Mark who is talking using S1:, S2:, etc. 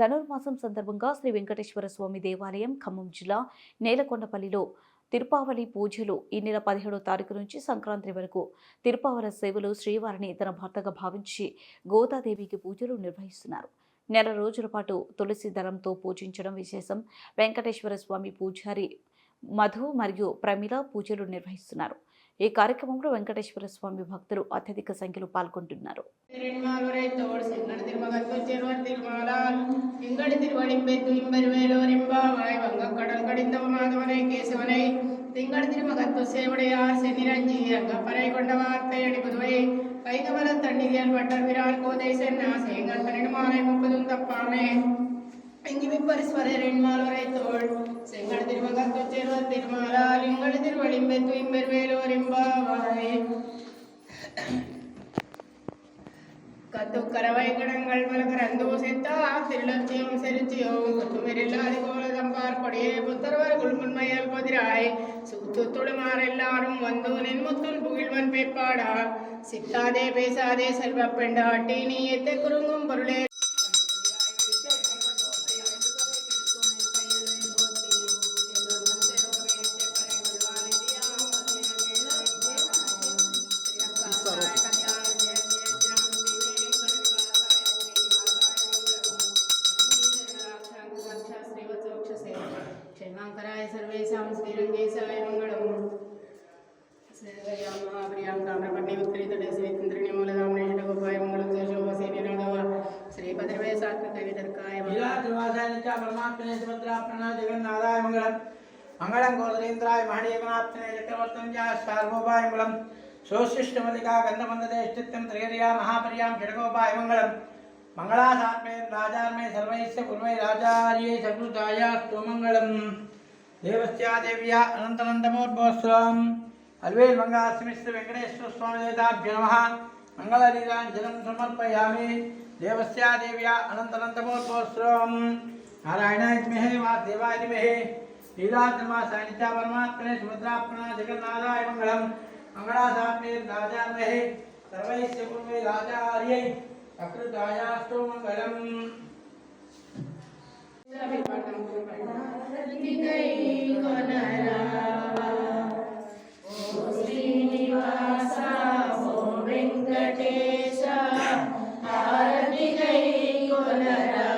S1: ధనుర్మాసం సందర్భంగా శ్రీ వెంకటేశ్వర స్వామి దేవాలయం ఖమ్మం జిల్లా నేలకొండపల్లిలో తిరుపావళి పూజలు ఈ నెల 17వ తారీఖు నుంచి సంక్రాంతి వరకు తిరుపావళ సేవలు శ్రీవారిని తన భర్తగా భావించి గోదాదేవికి పూజలు నిర్వహిస్తున్నారు. నెల రోజుల పాటు తులసి దళంతో పూజించడం విశేషం. వెంకటేశ్వర స్వామి పూజారి మధు మరియు ప్రమిళ పూజలు నిర్వహిస్తున్నారు. ఈ కార్యక్రమంలో వెంకటేశ్వర స్వామి భక్తులు అత్యధిక సంఖ్యలో పాల్గొంటున్నారు.
S2: செங்கட திருமகத்து சேர்வர் திருமாலால் இங்கட திருவழிம்பெத்து இம்பெருவேலோரிம்பாவாய் கத்து கரவை கடங்கள் பலகரந்தோ செத்தா திருலட்சியம் செருச்சியோ குத்துமெரில்லாதி கோலதம்பார் கொடியே புத்தரவர்கள் முன்மையல் கொதிராய் சுத்துத்துடுமாரெல்லாரும் வந்து நின்முத்துன் புகிழ்வன் பேப்பாடா சித்தாதே பேசாதே செல்வ பெண்டாட்டி நீ எத்தை குறுங்கும் பொருளே क्षेमांकराय सर्वेषां श्रीरंगेशाय मंगलम् श्रीरयां महाप्रियां ताम्रपट्टि उत्तरीतटे श्रीचन्द्रिणी मूलधाम्ने षडगोपाय मंगलं शोभसेनिनादव श्रीपदर्वे सात्विकवितर्काय लीलाद्रवासाय च परमात्मने सुभद्राप्रणा जगन्नाथाय मंगलम् मंगलं गोदरेन्द्राय महादेवनाथने चक्रवर्तं च सार्वभौमाय मंगलं सोशिष्टमल्लिका गन्धमन्दते स्थित्यं त्रिगर्या महाप्रियां षडगोपाय मंगलम् मंगलासात्मे राजार्मे सर्वैस्य पूर्वै राजार्यै सकृतायास्तु मंगलम् देवस्या देव्या अनन्तनन्दमोद्भवस्वाम् अल्वेल मंगलास्मिश्र वेंकटेश्वर स्वामी देवताभ्यो नमः मंगललीलाञ्जनं समर्पयामि देवस्या देव्या अनन्तनन्दमोद्भवस्वाम् नारायणाय विद्महे वासुदेवाय धीमहि लीलाद्रमासाय च परमात्मने सुभद्राप्रणा जगन्नाथाय मंगलम् मंगलासात्मे राजार्मे सर्वैस्य पूर्वै राजार्यै अकृतायास्तु मंगलम् ओ श्रीनिवास ओ वेंकटेश आरति गई कोनरा